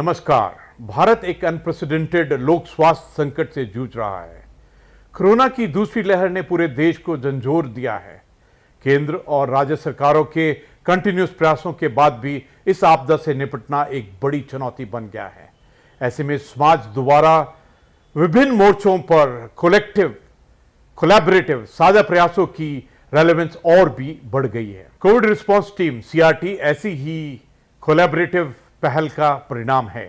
नमस्कार। भारत एक अनप्रेसिडेंटेड लोक स्वास्थ्य संकट से जूझ रहा है। कोरोना की दूसरी लहर ने पूरे देश को झंझोर दिया है। केंद्र और राज्य सरकारों के कंटिन्यूस प्रयासों के बाद भी इस आपदा से निपटना एक बड़ी चुनौती बन गया है। ऐसे में समाज दोबारा विभिन्न मोर्चों पर कोलैबोरेटिव साझा प्रयासों की रेलेवेंस और भी बढ़ गई है। कोविड रिस्पांस टीम सीआरटी ऐसी ही कोलैबोरेटिव पहल का परिणाम है।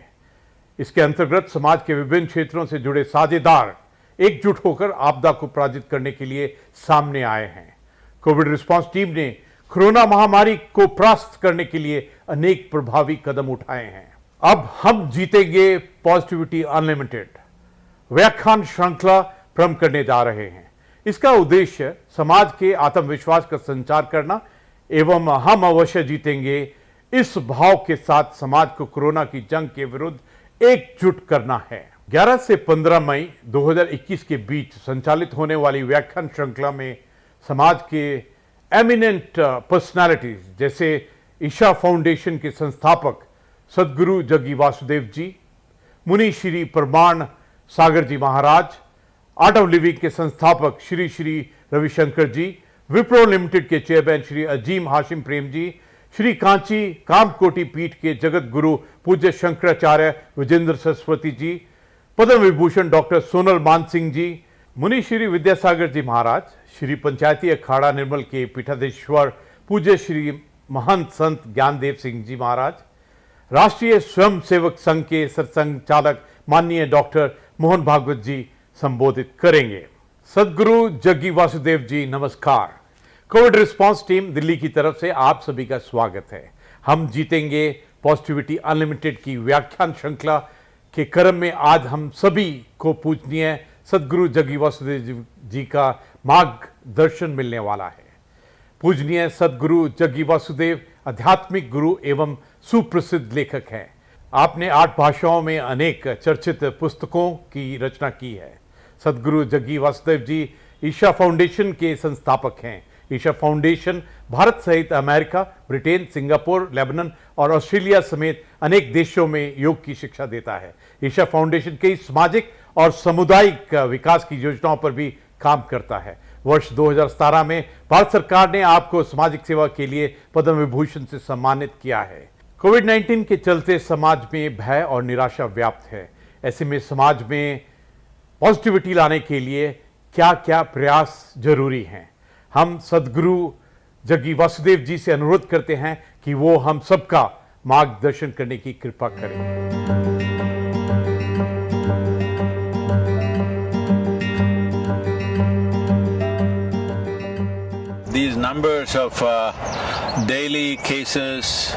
इसके अंतर्गत समाज के विभिन्न क्षेत्रों से जुड़े साझेदार एकजुट होकर आपदा को पराजित करने के लिए सामने आए हैं। कोविड रिस्पांस टीम ने कोरोना महामारी को परास्त करने के लिए अनेक प्रभावी कदम उठाए हैं। अब हम जीतेंगे पॉजिटिविटी अनलिमिटेड व्याख्यान श्रृंखला प्रारंभ करने जा रहे हैं। इसका उद्देश्य समाज के आत्मविश्वास का संचार करना एवं हम अवश्य जीतेंगे इस भाव के साथ समाज को कोरोना की जंग के विरुद्ध एकजुट करना है। 11 से 15 मई 2021 के बीच संचालित होने वाली व्याख्यान श्रृंखला में समाज के एमिनेंट पर्सनालिटीज जैसे ईशा फाउंडेशन के संस्थापक सदगुरु जग्गी वासुदेव जी, मुनि श्री प्रमाण सागर जी महाराज, आर्ट ऑफ लिविंग के संस्थापक श्री श्री रविशंकर जी, विप्रो लिमिटेड के चेयरमैन श्री अजीम हाशिम प्रेम जी, श्री कांची कामकोटि पीठ के जगत गुरु पूज्य शंकराचार्य विजेंद्र सरस्वती जी, पद्म विभूषण डॉक्टर सोनल मान सिंह जी, मुनि श्री विद्यासागर जी महाराज, श्री पंचायती अखाड़ा निर्मल के पीठाधीश्वर पूज्य श्री महंत संत ज्ञानदेव सिंह जी महाराज, राष्ट्रीय स्वयं सेवक संघ के सत्संग चालक माननीय डॉक्टर मोहन भागवत जी संबोधित करेंगे। सदगुरु जग्गी वासुदेव जी नमस्कार। कोविड रिस्पांस टीम दिल्ली की तरफ से आप सभी का स्वागत है। हम जीतेंगे पॉजिटिविटी अनलिमिटेड की व्याख्यान श्रृंखला के क्रम में आज हम सभी को पूजनीय सदगुरु जग्गी वासुदेव जी का मार्गदर्शन मिलने वाला है। पूजनीय सदगुरु जग्गी वासुदेव आध्यात्मिक गुरु एवं सुप्रसिद्ध लेखक हैं। आपने 8 भाषाओं में अनेक चर्चित पुस्तकों की रचना की है। सदगुरु जग्गी वासुदेव जी ईशा फाउंडेशन के संस्थापक हैं। ईशा फाउंडेशन भारत सहित अमेरिका, ब्रिटेन, सिंगापुर, लेबनान और ऑस्ट्रेलिया समेत अनेक देशों में योग की शिक्षा देता है। ईशा फाउंडेशन कई सामाजिक और सामुदायिक विकास की योजनाओं पर भी काम करता है। वर्ष 2017 में भारत सरकार ने आपको सामाजिक सेवा के लिए पद्म विभूषण से सम्मानित किया है। कोविड-19 के चलते समाज में भय और निराशा व्याप्त है। ऐसे में समाज में पॉजिटिविटी लाने के लिए क्या क्या प्रयास जरूरी हैं, हम सदगुरु जग्गी वासुदेव जी से अनुरोध करते हैं कि वो हम सबका मार्गदर्शन करने की कृपा करें। These numbers of daily cases,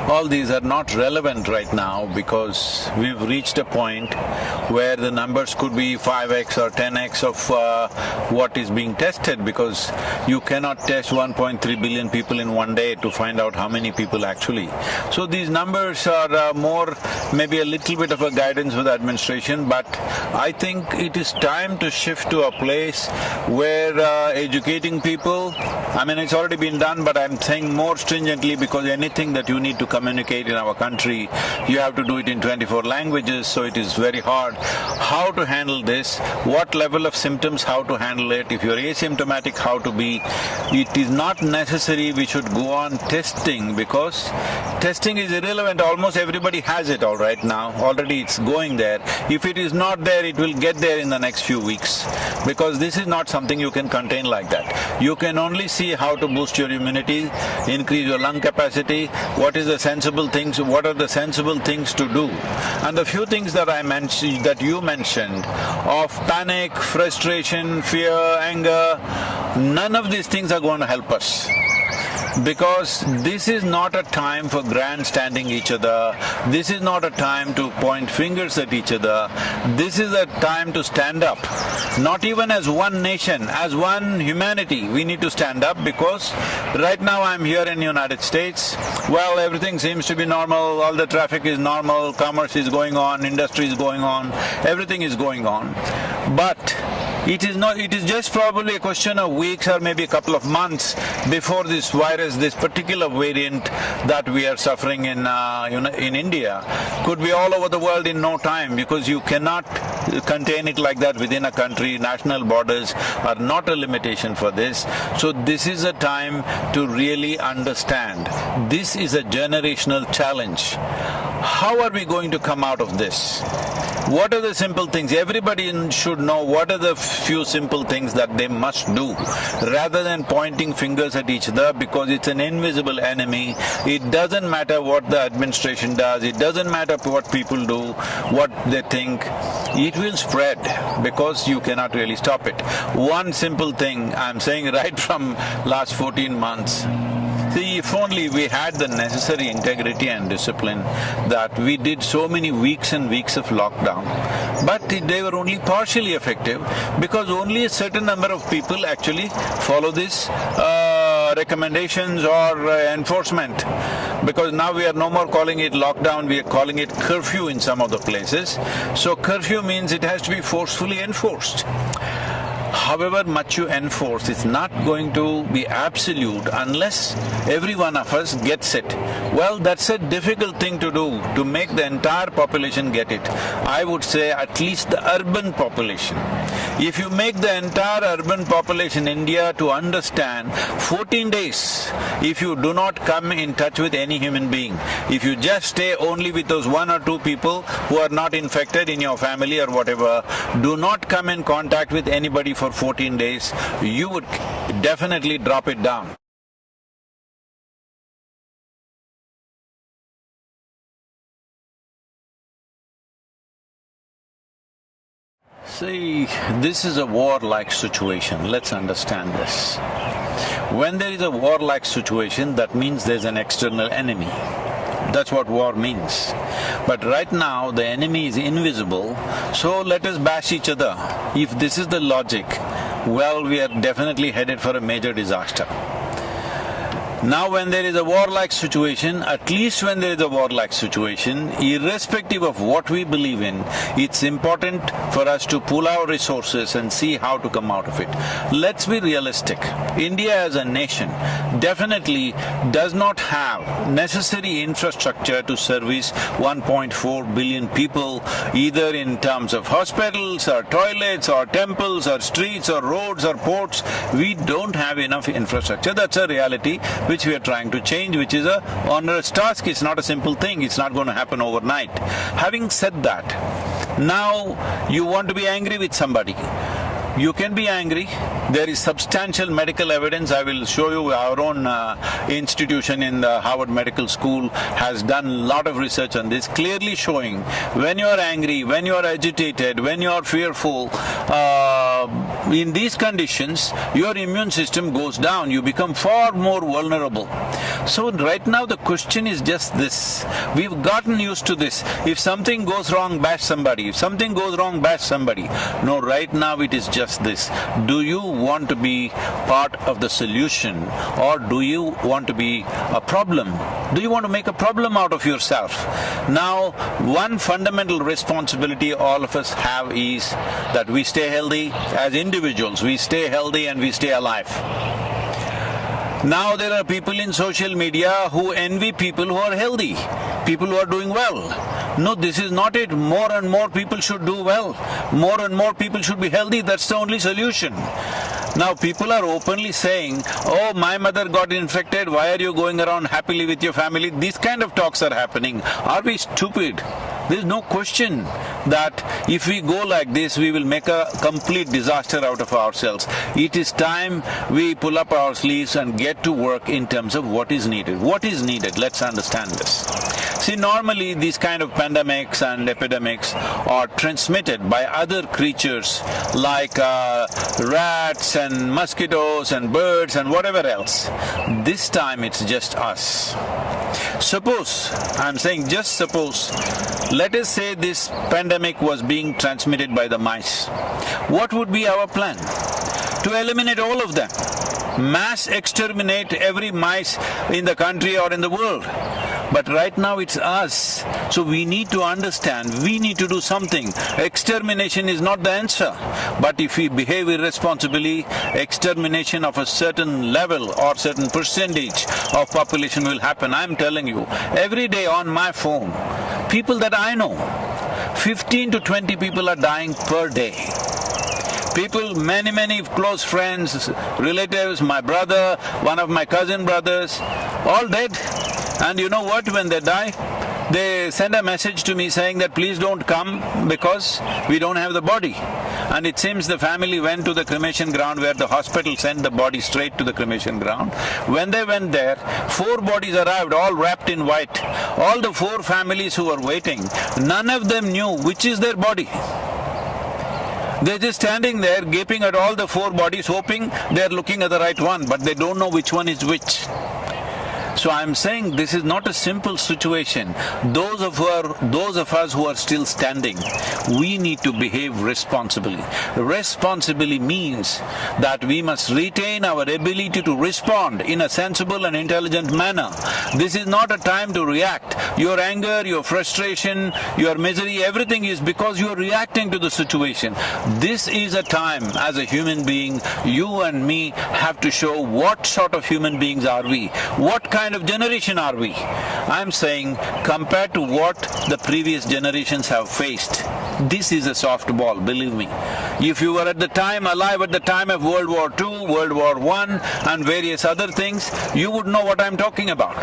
all these are not relevant right now because we've reached a point where the numbers could be 5x or 10x of what is being tested, because you cannot test 1.3 billion people in one day to find out how many people actually. So these numbers are more maybe a little bit of a guidance for the administration, but I think it is time to shift to a place where educating people, I mean it's already been done, but I'm saying more stringently, because anything that you need to communicate in our country, you have to do it in 24 languages, so it is very hard. How to handle this, what level of symptoms, how to handle it, if you're asymptomatic, how to be. It is not necessary we should go on testing, because testing is irrelevant. Almost everybody has it all right now, already it's going there. If it is not there, it will get there in the next few weeks, because this is not something you can contain like that. You can only see how to boost your immunity, increase your lung capacity, what are the sensible things to do. And the few things that I mentioned, that you mentioned, of panic, frustration, fear, anger, none of these things are going to help us. Because this is not a time for grandstanding each other, this is not a time to point fingers at each other, this is a time to stand up. Not even as one nation, as one humanity, we need to stand up, because right now I'm here in the United States, well, everything seems to be normal, all the traffic is normal, commerce is going on, industry is going on, everything is going on. But It is just probably a question of weeks or maybe a couple of months before this virus, this particular variant that we are suffering in India, could be all over the world in no time, because you cannot contain it like that within a country. National borders are not a limitation for this. So this is a time to really understand. This is a generational challenge. How are we going to come out of this? What are the simple things? Everybody should know what are the few simple things that they must do, rather than pointing fingers at each other, because it's an invisible enemy. It doesn't matter what the administration does, it doesn't matter what people do, what they think. It will spread because you cannot really stop it. One simple thing I'm saying right from last 14 months. See, if only we had the necessary integrity and discipline, that we did so many weeks and weeks of lockdown, but they were only partially effective because only a certain number of people actually follow these recommendations or enforcement. Because now we are no more calling it lockdown, we are calling it curfew in some of the places. So curfew means it has to be forcefully enforced. However much you enforce, it's not going to be absolute unless every one of us gets it. Well, that's a difficult thing to do, to make the entire population get it. I would say at least the urban population. If you make the entire urban population in India to understand 14 days, if you do not come in touch with any human being, if you just stay only with those one or two people who are not infected in your family or whatever, do not come in contact with anybody for 14 days, you would definitely drop it down. See, this is a war-like situation. Let's understand this. When there is a war-like situation, that means there's an external enemy. That's what war means. But right now, the enemy is invisible, so let us bash each other. If this is the logic, well, we are definitely headed for a major disaster. Now when there is a war-like situation, at least when there is a war-like situation, irrespective of what we believe in, it's important for us to pool our resources and see how to come out of it. Let's be realistic. India as a nation definitely does not have necessary infrastructure to service 1.4 billion people, either in terms of hospitals or toilets or temples or streets or roads or ports. We don't have enough infrastructure. That's a reality which we are trying to change, which is a onerous task. It's not a simple thing, it's not going to happen overnight. Having said that, now you want to be angry with somebody. You can be angry. There is substantial medical evidence. I will show you our own institution in the Harvard Medical School has done a lot of research on this, clearly showing when you are angry, when you are agitated, when you are fearful, in these conditions, your immune system goes down. You become far more vulnerable. So right now the question is just this. We've gotten used to this. If something goes wrong, bash somebody. If something goes wrong, bash somebody. No, right now it is just this. Do you want to be part of the solution, or do you want to be a problem? Do you want to make a problem out of yourself? Now, one fundamental responsibility all of us have is that we stay healthy as individuals. We stay healthy and we stay alive. Now there are people in social media who envy people who are healthy, people who are doing well. No, this is not it. More and more people should do well. More and more people should be healthy. That's the only solution. Now people are openly saying, oh, my mother got infected, why are you going around happily with your family? These kind of talks are happening. Are we stupid? There is no question that if we go like this, we will make a complete disaster out of ourselves. It is time we pull up our sleeves and get to work in terms of what is needed. What is needed? Let's understand this. See, normally these kind of pandemics and epidemics are transmitted by other creatures like rats and mosquitoes and birds and whatever else. This time it's just us. Suppose, I'm saying just suppose, let us say this pandemic was being transmitted by the mice. What would be our plan? To eliminate all of them. Mass exterminate every mice in the country or in the world. But right now it's us. So we need to understand, we need to do something. Extermination is not the answer. But if we behave irresponsibly, extermination of a certain level or certain percentage of population will happen. I'm telling you, every day on my phone, people that I know, 15 to 20 people are dying per day. People, many close friends, relatives, my brother, one of my cousin brothers, all dead. And you know what, when they die, they send a message to me saying that please don't come because we don't have the body. And it seems the family went to the cremation ground where the hospital sent the body straight to the cremation ground. When they went there, 4 bodies arrived, all wrapped in white. All the 4 families who were waiting, none of them knew which is their body. They're just standing there gaping at all the 4 bodies, hoping they're looking at the right one, but they don't know which one is which. So I'm saying this is not a simple situation. Those of us who are still standing, we need to behave responsibly. Responsibly means that we must retain our ability to respond in a sensible and intelligent manner. This is not a time to react. Your anger, your frustration, your misery, everything is because you are reacting to the situation. This is a time, as a human being, you and me have to show what sort of human beings are we, what kind of generation are we. I'm saying, compared to what the previous generations have faced, this is a soft ball, believe me. If you were at the time, alive at the time of World War II, World War I and various other things, you would know what I'm talking about.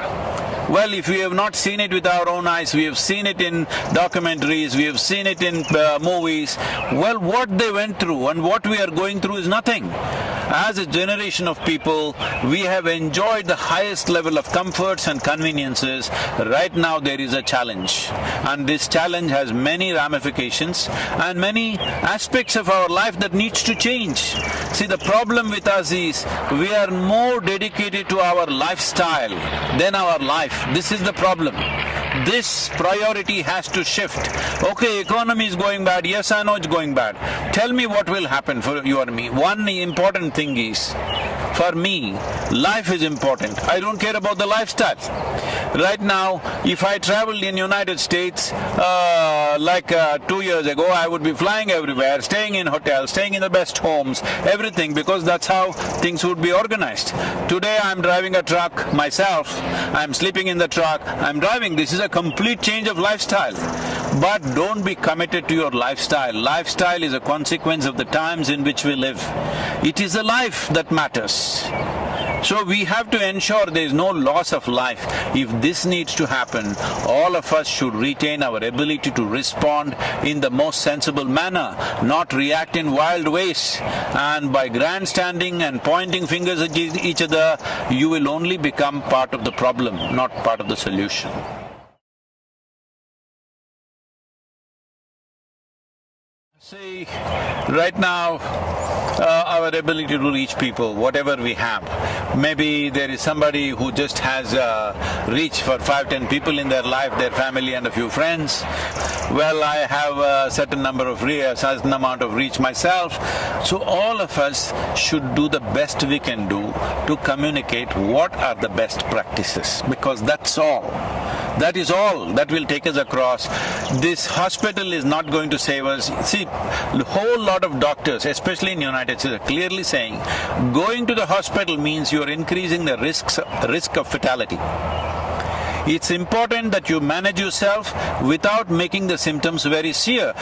Well, if we have not seen it with our own eyes, we have seen it in documentaries, we have seen it in movies. Well, what they went through and what we are going through is nothing. As a generation of people, we have enjoyed the highest level of comforts and conveniences. Right now there is a challenge, and this challenge has many ramifications and many aspects of our life that needs to change. See, the problem with us is we are more dedicated to our lifestyle than our life. This is the problem. This priority has to shift. Okay, economy is going bad, yes I know it's going bad. Tell me what will happen for you or me. One important thing is, for me, life is important. I don't care about the lifestyle. Right now, if I traveled in United States, 2 years ago, I would be flying everywhere, staying in hotels, staying in the best homes, everything, because that's how things would be organized. Today I'm driving a truck myself, I'm sleeping in the truck, I'm driving. This is a complete change of lifestyle. But don't be committed to your lifestyle. Lifestyle is a consequence of the times in which we live. It is the life that matters. So we have to ensure there is no loss of life. If this needs to happen, all of us should retain our ability to respond in the most sensible manner, not react in wild ways. And by grandstanding and pointing fingers at each other, you will only become part of the problem, not part of the solution. See, right now, our ability to reach people, whatever we have. Maybe there is somebody who just has reach for 5-10 people in their life, their family and a few friends. Well, I have a certain amount of reach myself. So all of us should do the best we can do to communicate what are the best practices, because that's all. That is all that will take us across. This hospital is not going to save us. See, a whole lot of doctors, especially in the United States, are clearly saying going to the hospital means you are increasing the risk of fatality. It's important that you manage yourself without making the symptoms very severe.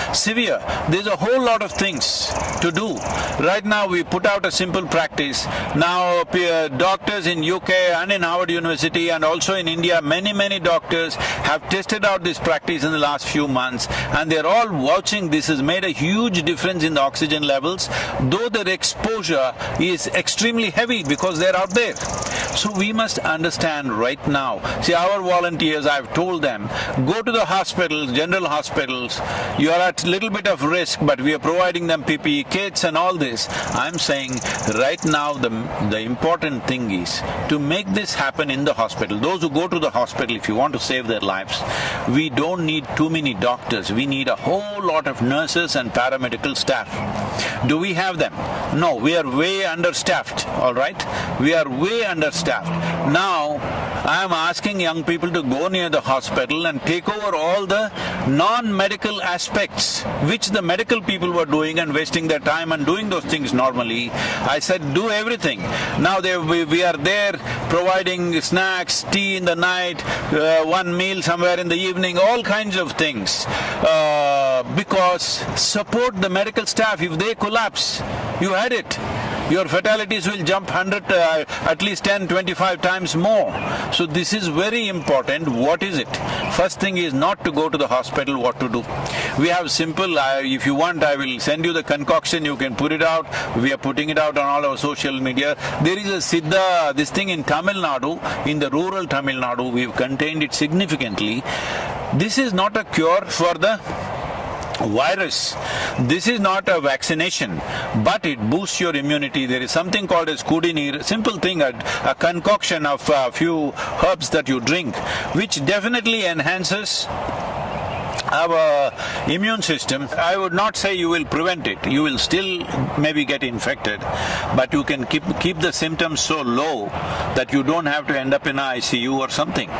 There's a whole lot of things to do. Right now we put out a simple practice. Now doctors in UK and in Harvard University and also in India, many doctors have tested out this practice in the last few months, and they're all vouching this has made a huge difference in the oxygen levels, though their exposure is extremely heavy because they're out there. So we must understand right now. See, our volunteers, I've told them, go to the hospitals, general hospitals, you are at a little bit of risk, but we are providing them PPE kits and all this. I'm saying right now the important thing is to make this happen in the hospital. Those who go to the hospital, if you want to save their lives, we don't need too many doctors, we need a whole lot of nurses and paramedical staff. Do we have them? No, we are way understaffed, all right? We are way understaffed. Now, I am asking young people to go near the hospital and take over all the non-medical aspects which the medical people were doing and wasting their time and doing those things normally. I said, do everything. Now we are there providing snacks, tea in the night, one meal somewhere in the evening, all kinds of things. Because support the medical staff. If they collapse, you had it. Your fatalities will jump at least 10, 25 times more. So this is very important. What is it? First thing is not to go to the hospital, what to do. We have simple, if you want, I will send you the concoction, you can put it out. We are putting it out on all our social media. There is a Siddha, this thing in Tamil Nadu, in the rural Tamil Nadu, we've contained it significantly. This is not a cure for the virus. This is not a vaccination, but it boosts your immunity. There is something called as kudinir, simple thing, a concoction of a few herbs that you drink, which definitely enhances our immune system. I would not say you will prevent it. You will still maybe get infected, but you can keep the symptoms so low that you don't have to end up in an ICU or something.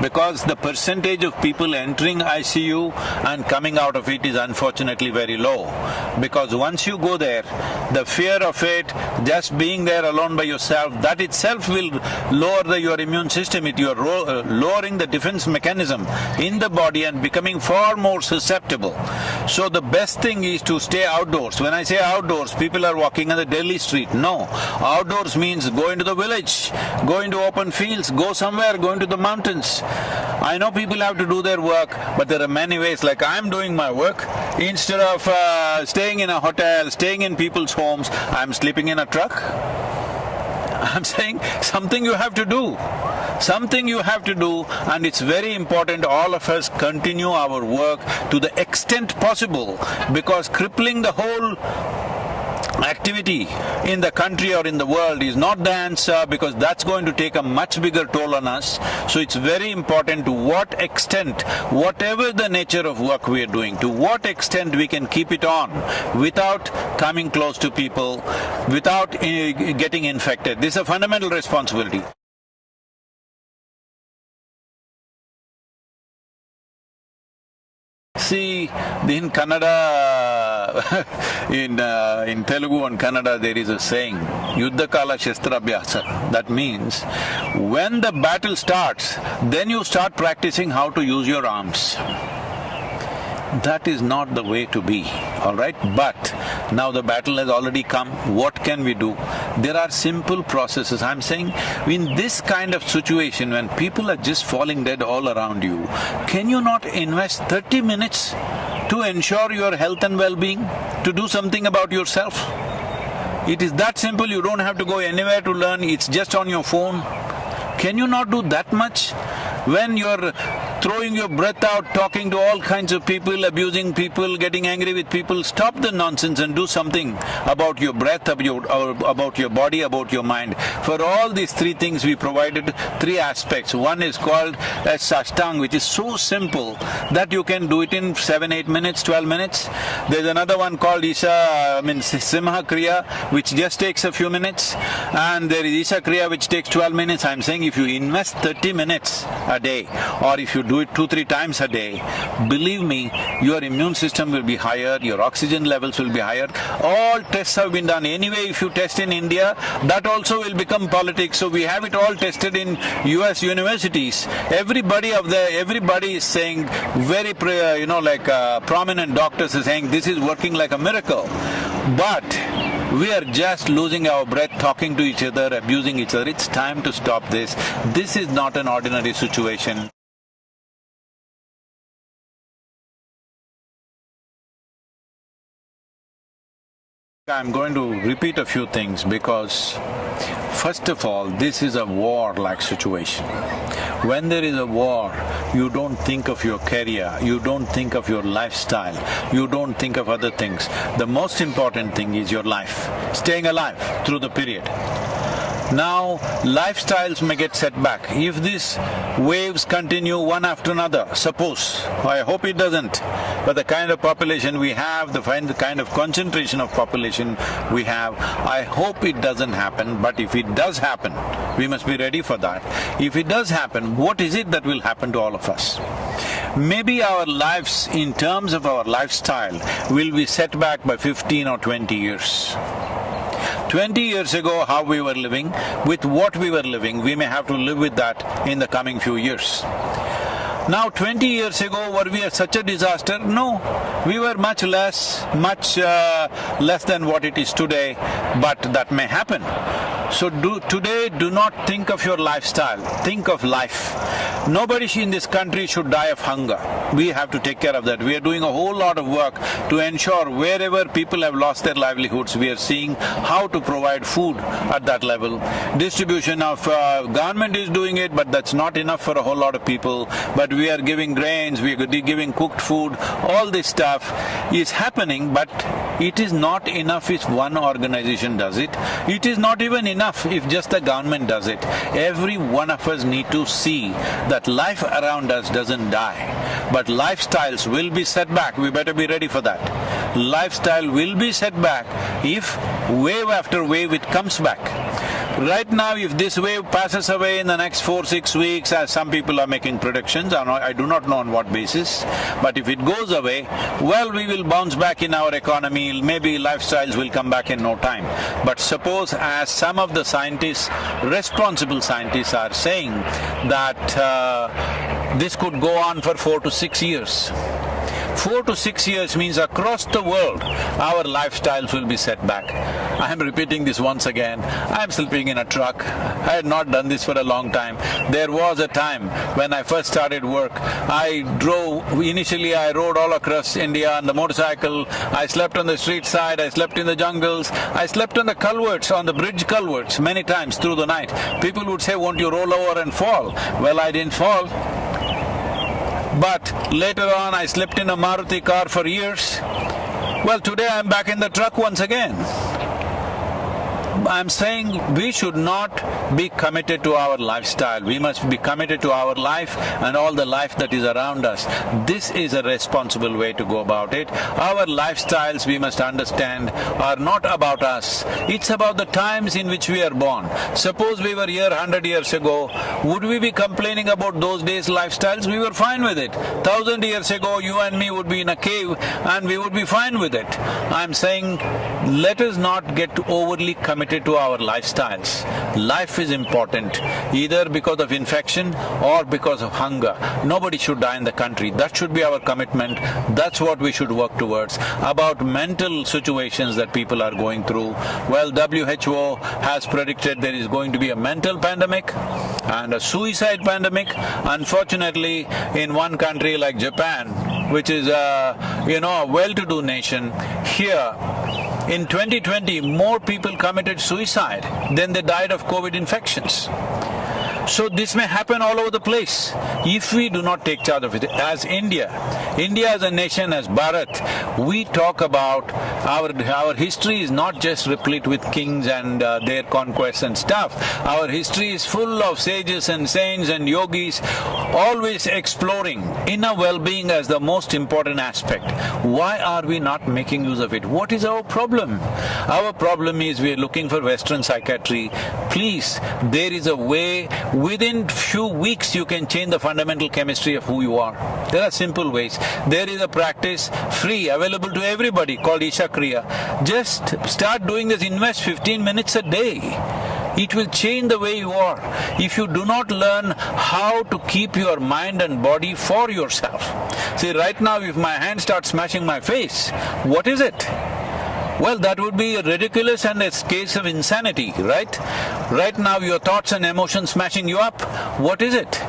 Because the percentage of people entering ICU and coming out of it is unfortunately very low. Because once you go there, the fear of it, just being there alone by yourself, that itself will lower your immune system. You are lowering the defense mechanism in the body and becoming far more susceptible. So the best thing is to stay outdoors. When I say outdoors, people are walking on the Delhi street. No. Outdoors means go into the village, go into open fields, go somewhere, go into the mountains. I know people have to do their work, but there are many ways, like I'm doing my work. Instead of staying in a hotel, staying in people's homes, I'm sleeping in a truck. I'm saying something you have to do. Something you have to do, and it's very important all of us continue our work to the extent possible, because crippling the whole activity in the country or in the world is not the answer, because that's going to take a much bigger toll on us. So it's very important to what extent, whatever the nature of work we are doing, to what extent we can keep it on without coming close to people, without getting infected. This is a fundamental responsibility. See, in Kannada, in Telugu and Kannada, there is a saying, Yuddha Kala Shastra Abhyasa. That means, when the battle starts, then you start practicing how to use your arms. That is not the way to be, all right? But now the battle has already come, what can we do? There are simple processes. I'm saying, in this kind of situation, when people are just falling dead all around you, can you not invest 30 minutes to ensure your health and well-being, to do something about yourself? It is that simple, you don't have to go anywhere to learn, it's just on your phone. Can you not do that much? When you're throwing your breath out, talking to all kinds of people, abusing people, getting angry with people, stop the nonsense and do something about your breath, about your body, about your mind. For all these three things, we provided three aspects. One is called as Sashtang, which is so simple that you can do it in 7, 8 minutes, 12 minutes. There's another one called Simha Kriya, which just takes a few minutes. And there is Isha Kriya, which takes 12 minutes. I'm saying if you invest 30 minutes a day, or if you do it 2-3 times a day, believe me, your immune system will be higher, your oxygen levels will be higher. All tests have been done. Anyway, if you test in India, that also will become politics. So we have it all tested in US universities. Everybody is saying, very, prominent doctors are saying this is working like a miracle. But we are just losing our breath, talking to each other, abusing each other. It's time to stop this. This is not an ordinary situation. I'm going to repeat a few things because, first of all, this is a war-like situation. When there is a war, you don't think of your career, you don't think of your lifestyle, you don't think of other things. The most important thing is your life, staying alive through the period. Now, lifestyles may get set back. If these waves continue one after another, suppose, I hope it doesn't, but the kind of population we have, the kind of concentration of population we have, I hope it doesn't happen, but if it does happen, we must be ready for that. If it does happen, what is it that will happen to all of us? Maybe our lives, in terms of our lifestyle, will be set back by 15 or 20 years. 20 years ago, how we were living, with what we were living, we may have to live with that in the coming few years. Now, 20 years ago, were we such a disaster? No. We were much less than what it is today, but that may happen. So today, do not think of your lifestyle, think of life. Nobody in this country should die of hunger. We have to take care of that. We are doing a whole lot of work to ensure wherever people have lost their livelihoods, we are seeing how to provide food at that level. Distribution of government is doing it, but that's not enough for a whole lot of people. But we are giving grains, we are giving cooked food, all this stuff is happening, but it is not enough if one organization does it. It is not even enough if just the government does it. Every one of us need to see that life around us doesn't die, but lifestyles will be set back. We better be ready for that. Lifestyle will be set back if wave after wave it comes back. Right now, if this wave passes away in the next 4-6 weeks, as some people are making predictions, I do not know on what basis, but if it goes away, well, we will bounce back in our economy, maybe lifestyles will come back in no time. But suppose, as some of the scientists, responsible scientists are saying, that this could go on for 4 to 6 years. 4 to 6 years means across the world, our lifestyles will be set back. I am repeating this once again. I am sleeping in a truck. I had not done this for a long time. There was a time when I first started work, initially I rode all across India on the motorcycle. I slept on the street side, I slept in the jungles, I slept on the culverts, on the bridge culverts many times through the night. People would say, won't you roll over and fall? Well, I didn't fall. But later on, I slept in a Maruti car for years. Well, today I'm back in the truck once again. I'm saying we should not be committed to our lifestyle. We must be committed to our life and all the life that is around us. This is a responsible way to go about it. Our lifestyles, we must understand, are not about us. It's about the times in which we are born. Suppose we were here 100 years ago, would we be complaining about those days' lifestyles? We were fine with it. 1,000 years ago, you and me would be in a cave and we would be fine with it. I'm saying, let us not get overly committed to our lifestyles. Life is important, either because of infection or because of hunger. Nobody should die in the country. That should be our commitment. That's what we should work towards. About mental situations that people are going through, well, WHO has predicted there is going to be a mental pandemic and a suicide pandemic. Unfortunately, in one country like Japan, which is a well-to-do nation, here in 2020, more people committed suicide than they died of COVID infections. So this may happen all over the place if we do not take charge of it. As India as a nation, as Bharat, we talk about our history is not just replete with kings and their conquests and stuff. Our history is full of sages and saints and yogis, always exploring inner well-being as the most important aspect. Why are we not making use of it? What is our problem? Our problem is we are looking for Western psychiatry. Please, there is a way. Within few weeks you can change the fundamental chemistry of who you are. There are simple ways. There is a practice, free, available to everybody, called Isha Kriya. Just start doing this, invest 15 minutes a day. It will change the way you are. If you do not learn how to keep your mind and body for yourself. See, right now if my hand starts smashing my face, what is it? Well, that would be ridiculous and a case of insanity, right? Right now your thoughts and emotions smashing you up, what is it?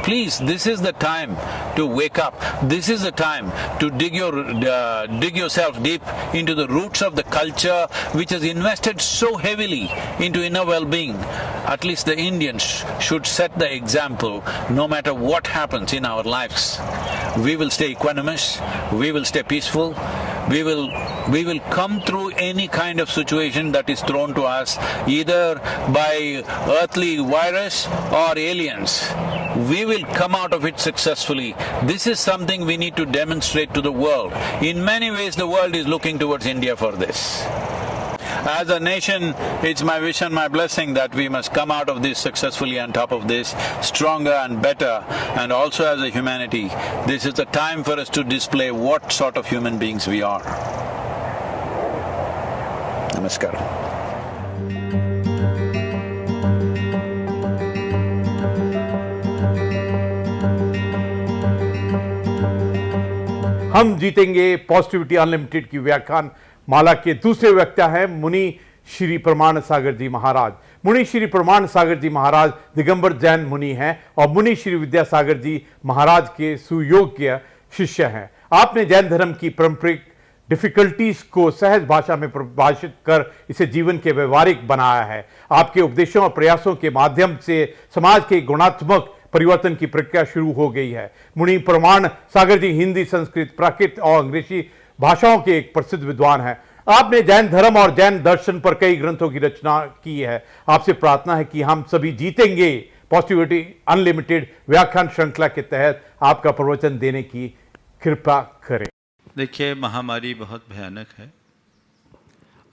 Please, this is the time to wake up. This is the time to dig yourself deep into the roots of the culture which has invested so heavily into inner well-being. At least the Indians should set the example. No matter what happens in our lives, we will stay equanimous, we will stay peaceful, we will come through any kind of situation that is thrown to us, either by earthly virus or aliens. we will come out of it successfully. This is something we need to demonstrate to the world. In many ways, the world is looking towards India for this. As a nation, it's my wish and my blessing that we must come out of this successfully on top of this, stronger and better, and also as a humanity, this is the time for us to display what sort of human beings we are. Namaskar. हम जीतेंगे positivity unlimited की व्याख्यान माला के दूसरे वक्ता हैं मुनि श्री प्रमाण सागर जी महाराज। मुनि श्री प्रमाण सागर जी महाराज दिगंबर जैन मुनि हैं और मुनि श्री विद्यासागर जी महाराज के सुयोग्य शिष्य हैं। आपने जैन धर्म की पारंपरिक डिफिकल्टीज को सहज भाषा में परिभाषित कर इसे जीवन के व्यवहारिक बनाया है। आपके उपदेशों और प्रयासों के माध्यम से समाज के गुणात्मक परिवर्तन की प्रक्रिया शुरू हो गई है। मुनि प्रमाण सागर जी हिंदी, संस्कृत, प्राकृत और अंग्रेजी भाषाओं के एक प्रसिद्ध विद्वान हैं। आपने जैन धर्म और जैन दर्शन पर कई ग्रंथों की रचना की है। आपसे प्रार्थना है कि हम सभी जीतेंगे पॉजिटिविटी अनलिमिटेड व्याख्यान श्रृंखला के तहत आपका प्रवचन देने की कृपा करें। देखिए, महामारी बहुत भयानक है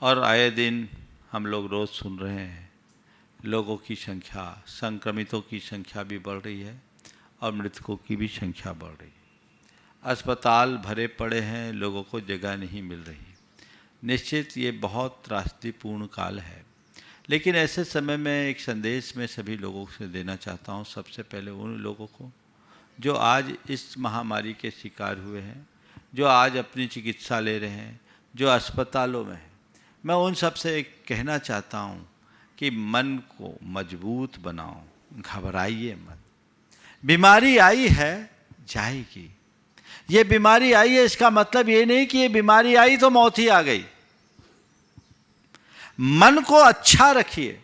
और आए दिन हम लोग रोज़ सुन रहे हैं लोगों की संख्या, संक्रमितों की संख्या भी बढ़ रही है और मृतकों की भी संख्या बढ़ रही है। अस्पताल भरे पड़े हैं, लोगों को जगह नहीं मिल रही। निश्चित ये बहुत त्रासदीपूर्ण काल है, लेकिन ऐसे समय में एक संदेश मैं सभी लोगों से देना चाहता हूँ। सबसे पहले उन लोगों को जो आज इस महामारी के शिकार हुए हैं, जो आज अपनी चिकित्सा ले रहे हैं, जो अस्पतालों में हैं, मैं उन सब से एक कहना चाहता हूँ कि मन को मजबूत बनाओ, घबराइए मत। बीमारी आई है, जाएगी। ये बीमारी आई है, इसका मतलब ये नहीं कि ये बीमारी आई तो मौत ही आ गई। मन को अच्छा रखिए।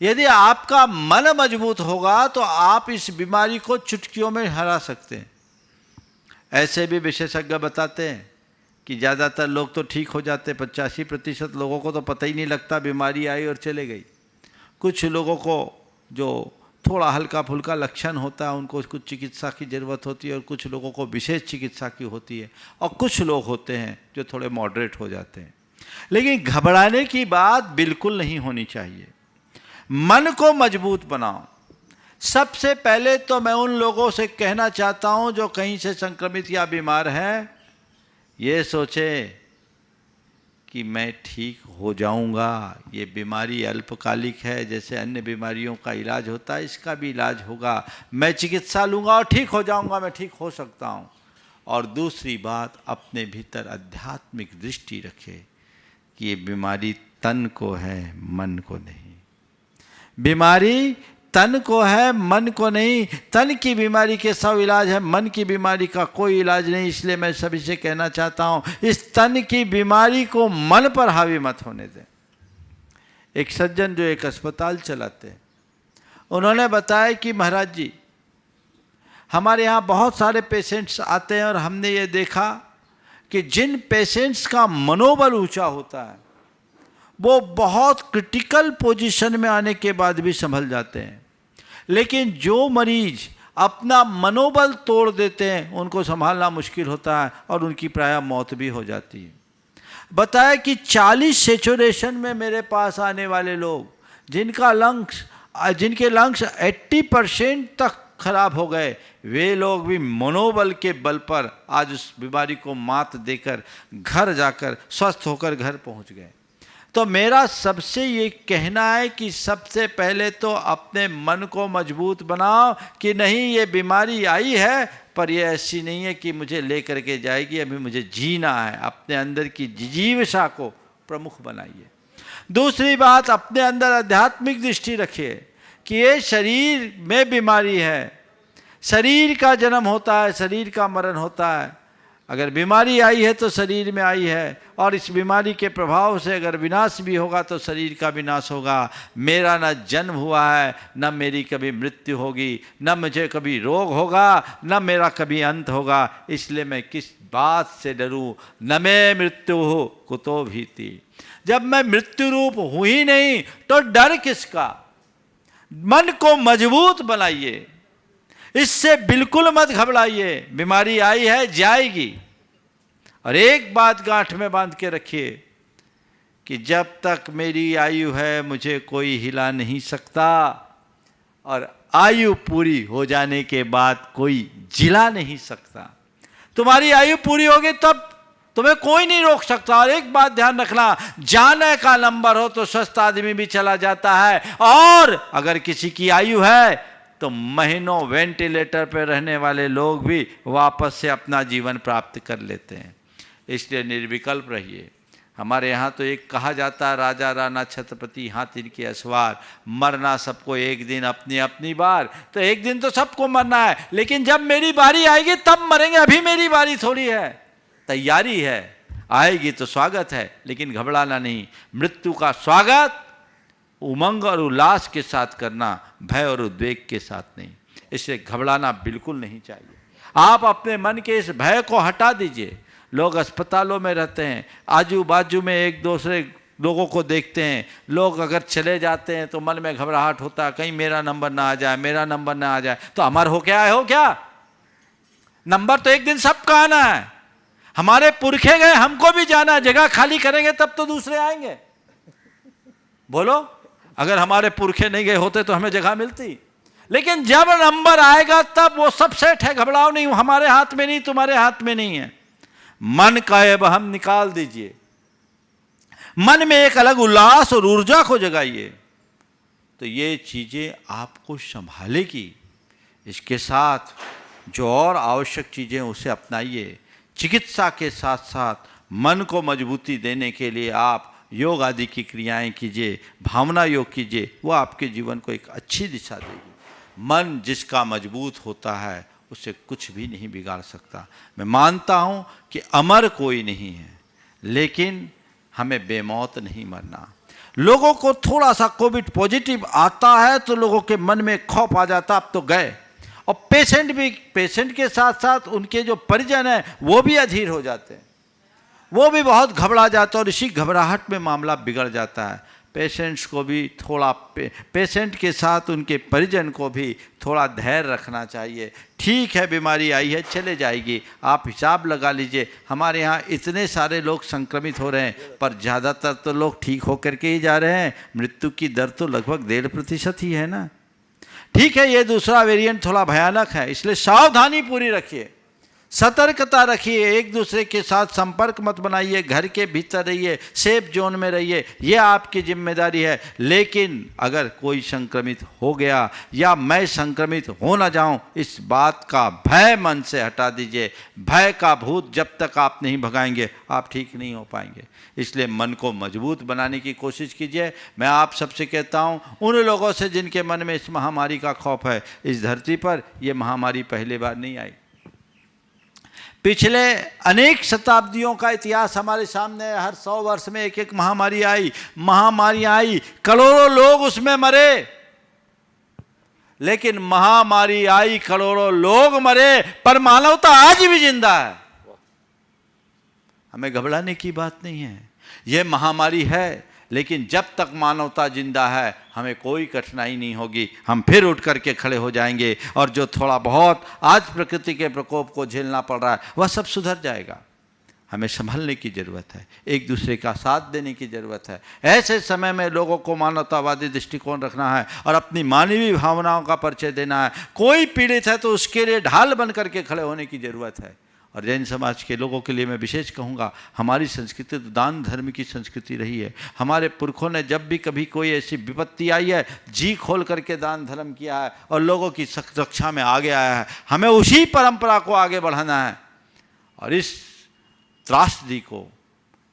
यदि आपका मन मजबूत होगा तो आप इस बीमारी को चुटकियों में हरा सकते हैं। ऐसे भी विशेषज्ञ बताते हैं कि ज़्यादातर लोग तो ठीक हो जाते, 85% लोगों को तो पता ही नहीं लगता बीमारी आई और चले गई। कुछ लोगों को जो थोड़ा हल्का फुल्का लक्षण होता है उनको कुछ चिकित्सा की ज़रूरत होती है और कुछ लोगों को विशेष चिकित्सा की होती है और कुछ लोग होते हैं जो थोड़े मॉडरेट हो जाते हैं। लेकिन घबराने की बात बिल्कुल नहीं होनी चाहिए। मन को मजबूत बनाओ। सबसे पहले तो मैं उन लोगों से कहना चाहता हूँ जो कहीं से संक्रमित या बीमार हैं, ये सोचे कि मैं ठीक हो जाऊंगा। ये बीमारी अल्पकालिक है, जैसे अन्य बीमारियों का इलाज होता है इसका भी इलाज होगा। मैं चिकित्सा लूँगा और ठीक हो जाऊंगा, मैं ठीक हो सकता हूँ। और दूसरी बात, अपने भीतर आध्यात्मिक दृष्टि रखे कि ये बीमारी तन को है, मन को नहीं। बीमारी तन को है, मन को नहीं। तन की बीमारी के 100 इलाज है, मन की बीमारी का कोई इलाज नहीं। इसलिए मैं सभी से कहना चाहता हूँ, इस तन की बीमारी को मन पर हावी मत होने दें। एक सज्जन जो एक अस्पताल चलाते हैं, उन्होंने बताया कि महाराज जी, हमारे यहाँ बहुत सारे पेशेंट्स आते हैं और हमने ये देखा कि जिन पेशेंट्स का मनोबल ऊंचा होता है वो बहुत क्रिटिकल पोजीशन में आने के बाद भी संभल जाते हैं, लेकिन जो मरीज अपना मनोबल तोड़ देते हैं उनको संभालना मुश्किल होता है और उनकी प्रायः मौत भी हो जाती है। बताया कि 40 सैचुरेशन में मेरे पास आने वाले लोग जिनके लंग्स 80% तक खराब हो गए, वे लोग भी मनोबल के बल पर आज उस बीमारी को मात देकर घर जाकर स्वस्थ होकर घर पहुंच गए। तो मेरा सबसे ये कहना है कि सबसे पहले तो अपने मन को मजबूत बनाओ कि नहीं, ये बीमारी आई है पर ये ऐसी नहीं है कि मुझे लेकर के जाएगी, अभी मुझे जीना है। अपने अंदर की जिजीविषा को प्रमुख बनाइए। दूसरी बात, अपने अंदर आध्यात्मिक दृष्टि रखिए कि ये शरीर में बीमारी है, शरीर का जन्म होता है, शरीर का मरण होता है। अगर बीमारी आई है तो शरीर में आई है और इस बीमारी के प्रभाव से अगर विनाश भी होगा तो शरीर का विनाश होगा। मेरा न जन्म हुआ है, न मेरी कभी मृत्यु होगी, न मुझे कभी रोग होगा, न मेरा कभी अंत होगा। इसलिए मैं किस बात से डरूं? न मैं मृत्यु हो कुतो भीति। जब मैं मृत्यु रूप हूँ ही नहीं तो डर किसका? मन को मजबूत बनाइए। इससे बिल्कुल मत घबराइए। बीमारी आई है, जाएगी। और एक बात गांठ में बांध के रखिए कि जब तक मेरी आयु है मुझे कोई हिला नहीं सकता, और आयु पूरी हो जाने के बाद कोई जिला नहीं सकता। तुम्हारी आयु पूरी होगी तब तुम्हें कोई नहीं रोक सकता। और एक बात ध्यान रखना, जाने का नंबर हो तो स्वस्थ आदमी भी चला जाता है, और अगर किसी की आयु है तो महीनों वेंटिलेटर पर रहने वाले लोग भी वापस से अपना जीवन प्राप्त कर लेते हैं। इसलिए निर्विकल्प रहिए। हमारे यहाँ तो एक कहा जाता है, राजा राणा छत्रपति हाथ इनके असवार, मरना सबको एक दिन अपनी अपनी बार। तो एक दिन तो सबको मरना है, लेकिन जब मेरी बारी आएगी तब मरेंगे। अभी मेरी बारी थोड़ी है, तैयारी है। आएगी तो स्वागत है, लेकिन घबराना नहीं। मृत्यु का स्वागत उमंग और उल्लास के साथ करना, भय और उद्वेग के साथ नहीं। इससे घबराना बिल्कुल नहीं चाहिए। आप अपने मन के इस भय को हटा दीजिए। लोग अस्पतालों में रहते हैं, आजू बाजू में एक दूसरे लोगों को देखते हैं। लोग अगर चले जाते हैं तो मन में घबराहट होता है, कहीं मेरा नंबर ना आ जाए, मेरा नंबर ना आ जाए। तो अमर हो क्या हो क्या? नंबर तो एक दिन सबका आना है। हमारे पुरखे गए, हमको भी जाना है। जगह खाली करेंगे तब तो दूसरे आएंगे। बोलो, अगर हमारे पुरखे नहीं गए होते तो हमें जगह मिलती। लेकिन जब नंबर आएगा तब वो सब सेट है, घबराओ नहीं। हमारे हाथ में नहीं, तुम्हारे हाथ में नहीं है। मन का हम निकाल दीजिए। मन में एक अलग उल्लास और ऊर्जा को जगाइए, तो ये चीजें आपको संभालेगी। इसके साथ जो और आवश्यक चीजें उसे अपनाइए। चिकित्सा के साथ साथ मन को मजबूती देने के लिए आप योग आदि की क्रियाएं कीजिए, भावना योग कीजिए। वो आपके जीवन को एक अच्छी दिशा देगी। मन जिसका मजबूत होता है उसे कुछ भी नहीं बिगाड़ सकता। मैं मानता हूँ कि अमर कोई नहीं है, लेकिन हमें बेमौत नहीं मरना। लोगों को थोड़ा सा कोविड पॉजिटिव आता है तो लोगों के मन में खौफ आ जाता, अब तो गए। और पेशेंट के साथ साथ उनके जो परिजन हैं वो भी अधीर हो जाते हैं, वो भी बहुत घबरा जाते हैं, और इसी घबराहट में मामला बिगड़ जाता है। पेशेंट्स को भी थोड़ा पेशेंट के साथ उनके परिजन को भी थोड़ा धैर्य रखना चाहिए। ठीक है, बीमारी आई है, चले जाएगी। आप हिसाब लगा लीजिए, हमारे यहाँ इतने सारे लोग संक्रमित हो रहे हैं, पर ज़्यादातर तो लोग ठीक होकर के ही जा रहे हैं। मृत्यु की दर तो लगभग 1.5% ही है ना। ठीक है, ये दूसरा वेरिएंट थोड़ा भयानक है, इसलिए सावधानी पूरी रखिए, सतर्कता रखिए। एक दूसरे के साथ संपर्क मत बनाइए, घर के भीतर रहिए, सेफ जोन में रहिए, ये आपकी जिम्मेदारी है। लेकिन अगर कोई संक्रमित हो गया या मैं संक्रमित हो ना जाऊं, इस बात का भय मन से हटा दीजिए। भय का भूत जब तक आप नहीं भगाएंगे, आप ठीक नहीं हो पाएंगे। इसलिए मन को मजबूत बनाने की कोशिश कीजिए। मैं आप सबसे कहता हूं, उन लोगों से जिनके मन में इस महामारी का खौफ है, इस धरती पर यह महामारी पहली बार नहीं आई। पिछले अनेक शताब्दियों का इतिहास हमारे सामने है। हर 100 वर्ष में एक एक महामारी आई, करोड़ों लोग उसमें मरे। लेकिन महामारी आई, करोड़ों लोग मरे, पर मानवता आज भी जिंदा है। हमें घबराने की बात नहीं है। यह महामारी है, लेकिन जब तक मानवता जिंदा है हमें कोई कठिनाई नहीं होगी। हम फिर उठ करके खड़े हो जाएंगे, और जो थोड़ा बहुत आज प्रकृति के प्रकोप को झेलना पड़ रहा है वह सब सुधर जाएगा। हमें संभलने की ज़रूरत है, एक दूसरे का साथ देने की ज़रूरत है। ऐसे समय में लोगों को मानवतावादी दृष्टिकोण रखना है और अपनी मानवीय भावनाओं का परिचय देना है। कोई पीड़ित है तो उसके लिए ढाल बन करके खड़े होने की ज़रूरत है। और जैन समाज के लोगों के लिए मैं विशेष कहूँगा, हमारी संस्कृति तो दान धर्म की संस्कृति रही है। हमारे पुरखों ने जब भी कभी कोई ऐसी विपत्ति आई है, जी खोल करके दान धर्म किया है और लोगों की रक्षा में आगे आया है। हमें उसी परंपरा को आगे बढ़ाना है और इस त्रासदी को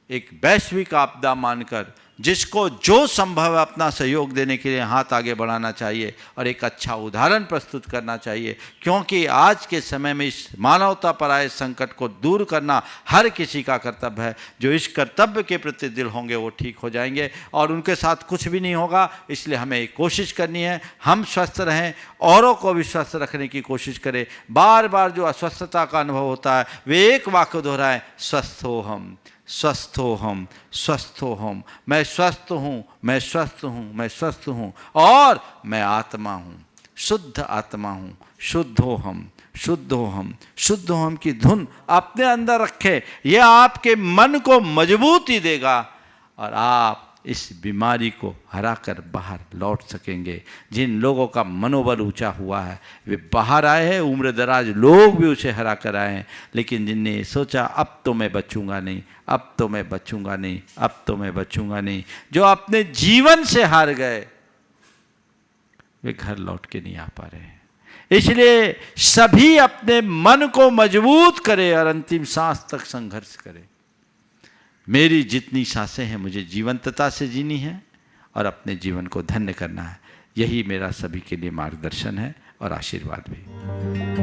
एक वैश्विक आपदा मानकर जिसको जो संभव है अपना सहयोग देने के लिए हाथ आगे बढ़ाना चाहिए और एक अच्छा उदाहरण प्रस्तुत करना चाहिए। क्योंकि आज के समय में इस मानवता पर आए संकट को दूर करना हर किसी का कर्तव्य है। जो इस कर्तव्य के प्रति दिल होंगे वो ठीक हो जाएंगे और उनके साथ कुछ भी नहीं होगा। इसलिए हमें एक कोशिश करनी है, हम स्वस्थ रहें, औरों को भी स्वस्थ रखने की कोशिश करें। बार बार जो अस्वस्थता का अनुभव होता है वे एक वाक्य दोहराएं, स्वस्थ हो हम, स्वस्थ हो हम, स्वस्थ हो हम। मैं स्वस्थ हूँ, मैं स्वस्थ हूँ, मैं स्वस्थ हूँ और मैं आत्मा हूँ। शुद्ध आत्मा हूँ, शुद्ध हो हम, शुद्ध हो हम, शुद्ध हो हम की धुन अपने अंदर रखे। यह आपके मन को मजबूती देगा और आप इस बीमारी को हरा कर बाहर लौट सकेंगे। जिन लोगों का मनोबल ऊंचा हुआ है वे बाहर आए हैं, उम्र दराज लोग भी उसे हरा कर आए हैं। लेकिन जिनने सोचा अब तो मैं बचूंगा नहीं, अब तो मैं बचूंगा नहीं, अब तो मैं बचूंगा नहीं, जो अपने जीवन से हार गए वे घर लौट के नहीं आ पा रहे हैं। इसलिए सभी अपने मन को मजबूत करें और अंतिम सांस तक संघर्ष करें। मेरी जितनी सांसें हैं मुझे जीवंतता से जीनी है और अपने जीवन को धन्य करना है। यही मेरा सभी के लिए मार्गदर्शन है और आशीर्वाद भी।